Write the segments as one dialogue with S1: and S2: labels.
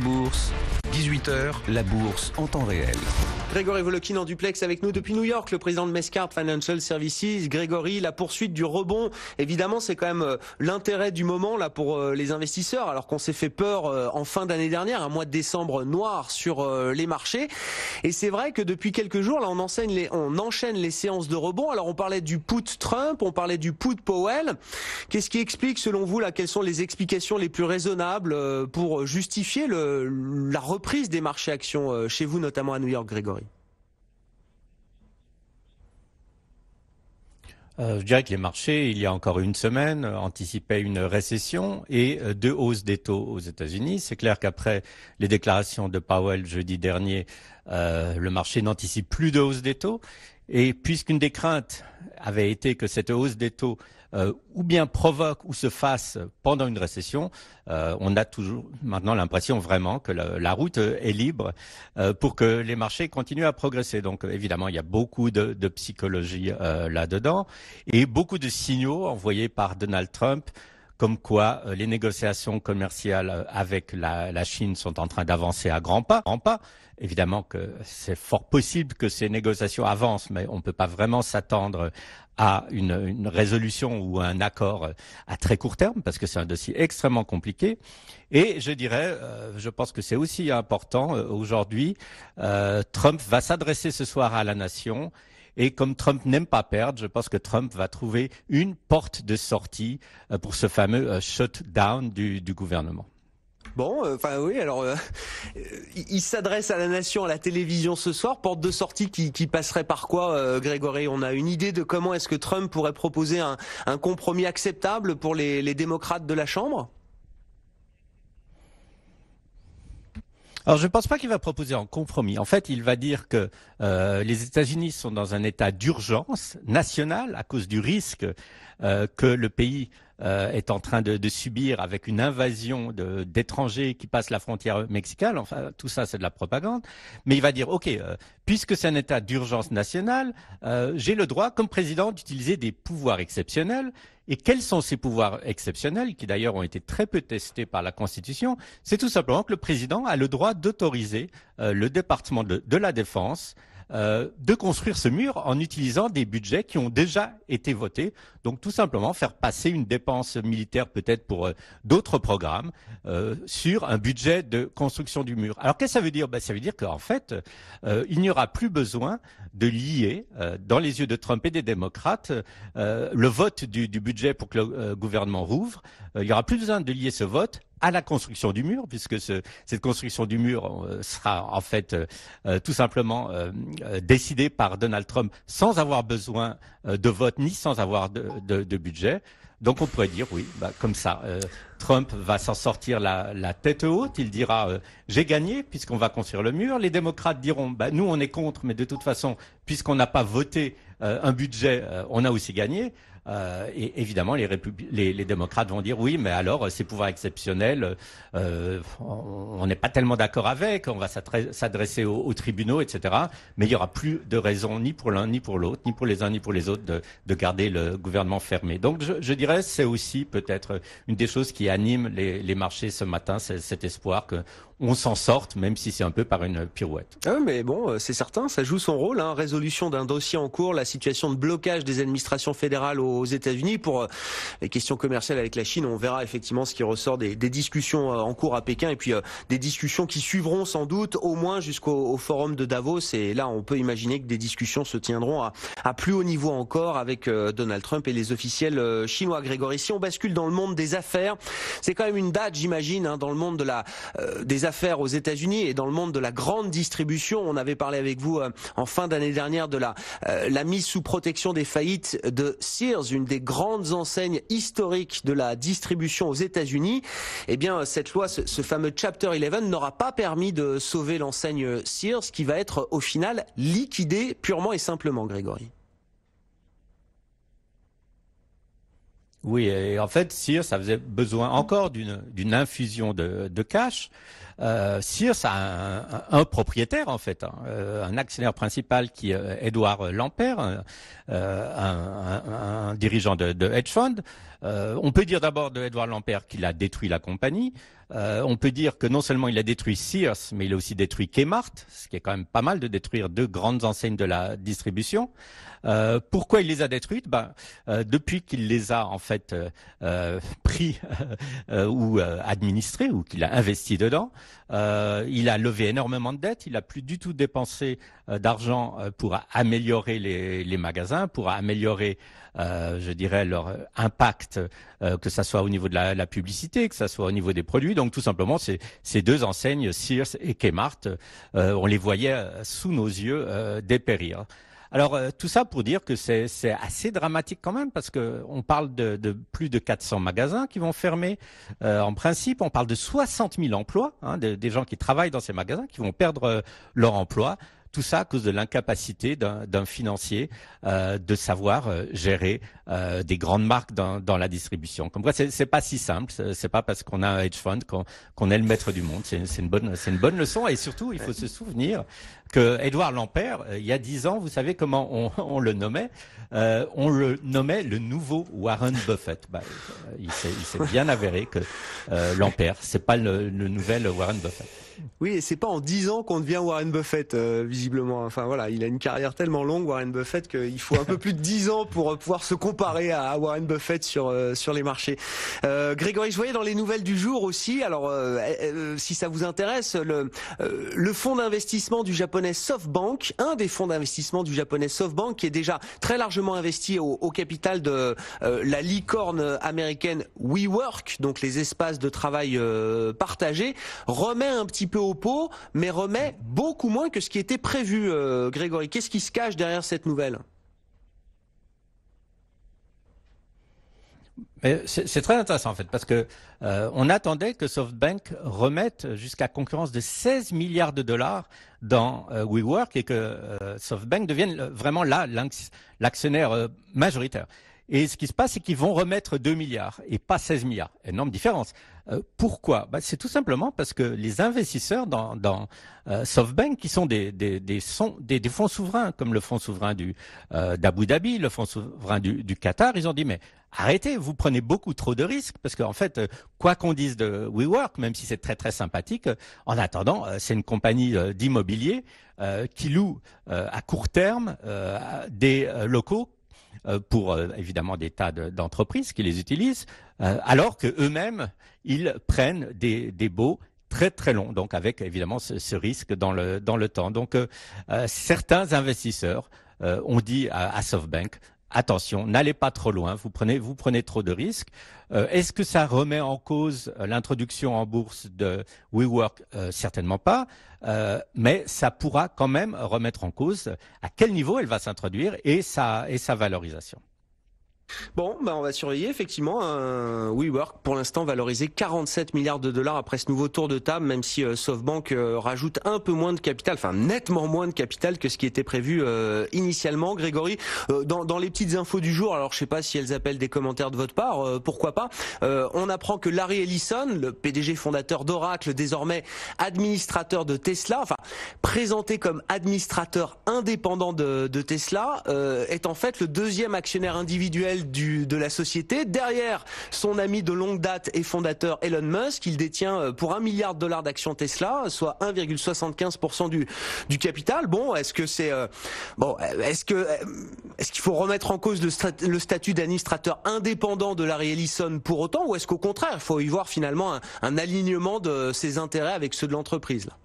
S1: Bourse, 18h, la bourse en temps réel.
S2: Grégory Volokin en duplex avec nous depuis New York, le président de Mescart Financial Services. Grégory, la poursuite du rebond, évidemment, c'est quand même l'intérêt du moment là pour les investisseurs, alors qu'on s'est fait peur en fin d'année dernière, un mois de décembre noir sur les marchés. Et c'est vrai que depuis quelques jours, là, on enchaîne les séances de rebond. Alors, on parlait du put Trump, on parlait du put Powell. Qu'est-ce qui explique, selon vous, là, quelles sont les explications les plus raisonnables pour justifier la reprise des marchés actions chez vous, notamment à New York, Grégory?
S3: Je dirais que les marchés, il y a encore une semaine, anticipaient une récession et deux hausses des taux aux États-Unis. C'est clair qu'après les déclarations de Powell jeudi dernier, le marché n'anticipe plus de hausse des taux. Et puisqu'une des craintes avait été que cette hausse des taux ou bien provoque ou se fasse pendant une récession, on a toujours maintenant l'impression vraiment que la route est libre pour que les marchés continuent à progresser. Donc évidemment, il y a beaucoup de psychologie là-dedans et beaucoup de signaux envoyés par Donald Trump comme quoi les négociations commerciales avec la Chine sont en train d'avancer à grands pas. Évidemment que c'est fort possible que ces négociations avancent, mais on ne peut pas vraiment s'attendre à une résolution ou un accord à très court terme, parce que c'est un dossier extrêmement compliqué. Et je dirais, je pense que c'est aussi important aujourd'hui, Trump va s'adresser ce soir à la nation. Et comme Trump n'aime pas perdre, je pense que Trump va trouver une porte de sortie pour ce fameux shutdown du gouvernement.
S2: Bon, oui, alors il s'adresse à la nation, à la télévision ce soir. Porte de sortie qui passerait par quoi, Grégory? On a une idée de comment est-ce que Trump pourrait proposer un compromis acceptable pour les démocrates de la Chambre?
S3: Alors, je ne pense pas qu'il va proposer un compromis. En fait, il va dire que les États-Unis sont dans un état d'urgence nationale à cause du risque que le pays est en train de subir avec une invasion d'étrangers qui passent la frontière mexicaine. Enfin, tout ça, c'est de la propagande. Mais il va dire, OK, puisque c'est un état d'urgence nationale, j'ai le droit, comme président, d'utiliser des pouvoirs exceptionnels. Et quels sont ces pouvoirs exceptionnels, qui d'ailleurs ont été très peu testés par la Constitution? C'est tout simplement que le président a le droit d'autoriser le département de la Défense de construire ce mur en utilisant des budgets qui ont déjà été votés. Donc tout simplement faire passer une dépense militaire peut-être pour d'autres programmes sur un budget de construction du mur. Alors qu'est-ce que ça veut dire? Ça veut dire qu'en fait, il n'y aura plus besoin de lier, dans les yeux de Trump et des démocrates, le vote du budget pour que le gouvernement rouvre. Il n'y aura plus besoin de lier ce vote à la construction du mur, puisque cette construction du mur sera en fait tout simplement décidée par Donald Trump sans avoir besoin de vote ni sans avoir de budget. Donc on pourrait dire, oui, comme ça, Trump va s'en sortir la tête haute. Il dira, j'ai gagné puisqu'on va construire le mur. Les démocrates diront, nous on est contre, mais de toute façon, puisqu'on n'a pas voté un budget, on a aussi gagné. Et évidemment, les démocrates vont dire oui, mais alors ces pouvoirs exceptionnels, on n'est pas tellement d'accord avec, on va s'adresser aux tribunaux, etc. Mais il n'y aura plus de raison ni pour l'un ni pour l'autre, ni pour les uns ni pour les autres de garder le gouvernement fermé. Donc je dirais c'est aussi peut-être une des choses qui anime les marchés ce matin, c'est cet espoir que on s'en sorte, même si c'est un peu par une pirouette.
S2: Ah oui, mais bon, c'est certain, ça joue son rôle. Résolution d'un dossier en cours, la situation de blocage des administrations fédérales aux États-Unis pour les questions commerciales avec la Chine. On verra effectivement ce qui ressort des discussions en cours à Pékin et puis des discussions qui suivront sans doute au moins jusqu'au forum de Davos. Et là, on peut imaginer que des discussions se tiendront à plus haut niveau encore avec Donald Trump et les officiels chinois. Grégory, si on bascule dans le monde des affaires, c'est quand même une date, j'imagine, dans le monde de des affaires aux États-Unis et dans le monde de la grande distribution. On avait parlé avec vous en fin d'année dernière de la mise sous protection des faillites de Sears, une des grandes enseignes historiques de la distribution aux États-Unis. Eh bien, cette loi, ce fameux Chapter 11, n'aura pas permis de sauver l'enseigne Sears, qui va être au final liquidée purement et simplement, Grégory.
S3: Oui, et en fait, Sears, ça faisait besoin encore d'une infusion de cash. Sears a un propriétaire en fait, un actionnaire principal qui est Edward Lampert, un dirigeant de hedge fund. On peut dire d'abord de Edward Lampert qu'il a détruit la compagnie. On peut dire que non seulement il a détruit Sears, mais il a aussi détruit Kmart, ce qui est quand même pas mal de détruire deux grandes enseignes de la distribution. Pourquoi il les a détruites? Depuis qu'il les a en fait pris ou administrés, ou qu'il a investi dedans, il a levé énormément de dettes. Il a plus du tout dépensé d'argent pour améliorer les magasins, pour améliorer je dirais leur impact, que ça soit au niveau de la publicité, que ça soit au niveau des produits. Donc tout simplement, ces deux enseignes, Sears et Kmart, on les voyait sous nos yeux dépérir. Alors tout ça pour dire que c'est assez dramatique quand même, parce que on parle de plus de 400 magasins qui vont fermer. En principe, on parle de 60 000 emplois, des gens qui travaillent dans ces magasins qui vont perdre leur emploi. Tout ça à cause de l'incapacité d'un financier de savoir gérer des grandes marques dans la distribution. Comme quoi, c'est pas si simple. C'est pas parce qu'on a un hedge fund qu'on est le maître du monde. C'est une bonne leçon. Et surtout, il faut se souvenir que Edward Lampert, il y a 10 ans, vous savez comment on le nommait? On le nommait le nouveau Warren Buffett. Il s'est bien avéré que Lampert, c'est pas le nouvel Warren Buffett.
S2: Oui, et c'est pas en 10 ans qu'on devient Warren Buffett, visiblement. Enfin voilà, il a une carrière tellement longue, Warren Buffett, qu'il faut un peu plus de 10 ans pour pouvoir se comparer à Warren Buffett sur les marchés. Grégory, je voyais dans les nouvelles du jour aussi, alors si ça vous intéresse, le fonds d'investissement du japonais SoftBank, un des fonds d'investissement du japonais SoftBank, qui est déjà très largement investi au capital de la licorne américaine WeWork, donc les espaces de travail partagés, remet un petit peu au pot, mais remet beaucoup moins que ce qui était prévu. Grégory, qu'est-ce qui se cache derrière cette nouvelle?
S3: C'est très intéressant en fait, parce que on attendait que SoftBank remette jusqu'à concurrence de 16 milliards de dollars dans WeWork, et que SoftBank devienne vraiment l'actionnaire majoritaire. Et ce qui se passe, c'est qu'ils vont remettre 2 milliards et pas 16 milliards. Énorme différence. Pourquoi? C'est tout simplement parce que les investisseurs dans SoftBank, qui sont des fonds souverains, comme le fonds souverain d'Abu Dhabi, le fonds souverain du Qatar, ils ont dit mais arrêtez, vous prenez beaucoup trop de risques, parce qu'en fait, quoi qu'on dise de WeWork, même si c'est très très sympathique, en attendant, c'est une compagnie d'immobilier qui loue à court terme des locaux pour évidemment des tas d'entreprises qui les utilisent, alors que eux-mêmes ils prennent des baux très très longs, donc avec évidemment ce risque dans le temps. Donc certains investisseurs ont dit à SoftBank: attention, n'allez pas trop loin, vous prenez trop de risques. Est-ce que ça remet en cause l'introduction en bourse de WeWork? Certainement pas, mais ça pourra quand même remettre en cause à quel niveau elle va s'introduire et sa valorisation.
S2: Bon, on va surveiller effectivement un WeWork pour l'instant valorisé 47 milliards de dollars après ce nouveau tour de table, même si SoftBank rajoute un peu moins de capital, enfin nettement moins de capital que ce qui était prévu initialement. Grégory, dans les petites infos du jour, alors je sais pas si elles appellent des commentaires de votre part, pourquoi pas, on apprend que Larry Ellison, le PDG fondateur d'Oracle, désormais administrateur de Tesla, enfin présenté comme administrateur indépendant de Tesla, est en fait le deuxième actionnaire individuel de la société, derrière son ami de longue date et fondateur Elon Musk. Il détient pour 1 milliard de dollars d'actions Tesla, soit 1,75% du capital. Bon, est-ce qu'il faut remettre en cause le statut d'administrateur indépendant de Larry Ellison pour autant, ou est-ce qu'au contraire il faut y voir finalement un alignement de ses intérêts avec ceux de l'entreprise là?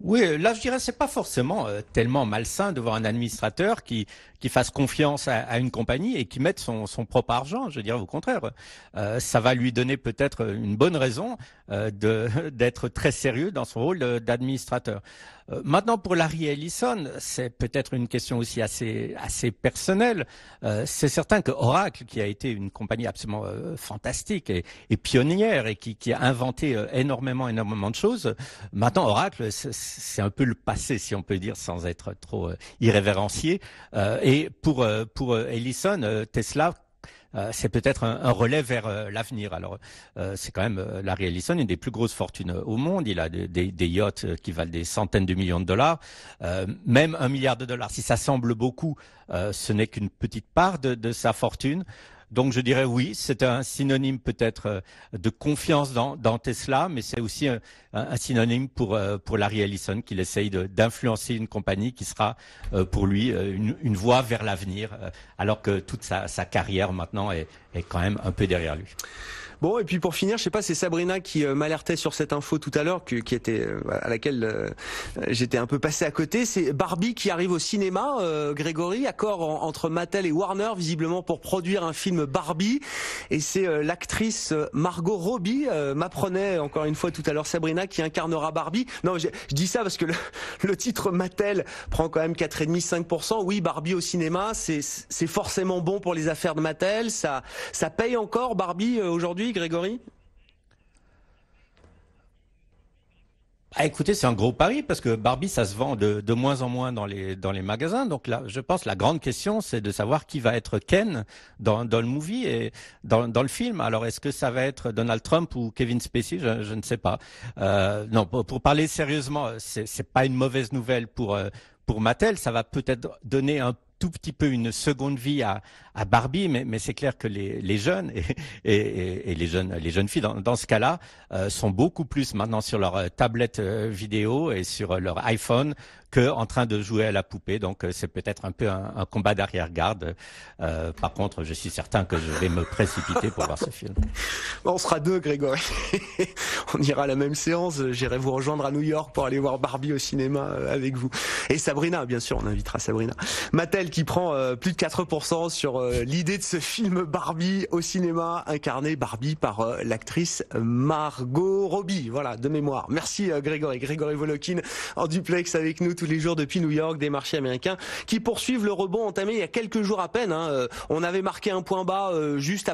S3: Oui, là je dirais c'est pas forcément tellement malsain de voir un administrateur qui fasse confiance à une compagnie et qui mette son propre argent. Je dirais au contraire, ça va lui donner peut-être une bonne raison d'être très sérieux dans son rôle d'administrateur. Maintenant, pour Larry Ellison, c'est peut-être une question aussi assez personnelle. C'est certain que Oracle, qui a été une compagnie absolument fantastique et pionnière et qui a inventé énormément de choses, maintenant Oracle, c'est un peu le passé, si on peut dire, sans être trop irrévérencieux. Et pour Ellison, Tesla c'est peut-être un relais vers l'avenir. Alors, c'est quand même Larry Ellison, une des plus grosses fortunes au monde. Il a des yachts qui valent des centaines de millions de dollars, même $1 milliard. Si ça semble beaucoup, ce n'est qu'une petite part de sa fortune. Donc je dirais oui, c'est un synonyme peut-être de confiance dans Tesla, mais c'est aussi un synonyme pour Larry Ellison qu'il essaye d'influencer une compagnie qui sera pour lui une voie vers l'avenir, alors que toute sa carrière maintenant est quand même un peu derrière lui.
S2: Bon, et puis pour finir, je sais pas, c'est Sabrina qui m'alertait sur cette info tout à l'heure, qui était à laquelle j'étais un peu passé à côté. C'est Barbie qui arrive au cinéma, Grégory, accord entre Mattel et Warner visiblement pour produire un film Barbie. Et c'est l'actrice Margot Robbie, m'apprenait encore une fois tout à l'heure Sabrina, qui incarnera Barbie. Non, je dis ça parce que le titre Mattel prend quand même 4,5-5%. Oui, Barbie au cinéma, c'est forcément bon pour les affaires de Mattel. Ça paye encore Barbie aujourd'hui, Grégory?
S3: Écoutez, c'est un gros pari parce que Barbie, ça se vend de moins en moins dans les magasins. Donc là, je pense la grande question, c'est de savoir qui va être Ken dans le movie et dans le film. Alors, est-ce que ça va être Donald Trump ou Kevin Spacey? Je ne sais pas. Non, pour parler sérieusement, c'est pas une mauvaise nouvelle pour Mattel. Ça va peut-être donner un tout petit peu une seconde vie à Barbie, mais c'est clair que les jeunes et les jeunes filles dans ce cas-là sont beaucoup plus maintenant sur leur tablette vidéo et sur leur iPhone que en train de jouer à la poupée. Donc c'est peut-être un peu un combat d'arrière-garde. Par contre, je suis certain que je vais me précipiter pour voir ce film.
S2: On sera deux, Grégory. On ira à la même séance. J'irai vous rejoindre à New York pour aller voir Barbie au cinéma avec vous. Et Sabrina, bien sûr, on invitera Sabrina. Mattel qui prend plus de 4% sur l'idée de ce film Barbie au cinéma, incarné Barbie par l'actrice Margot Robbie. Voilà, de mémoire. Merci Grégory. Grégory Volokin en duplex avec nous tous les jours depuis New York, des marchés américains qui poursuivent le rebond entamé il y a quelques jours à peine. On avait marqué un point bas juste après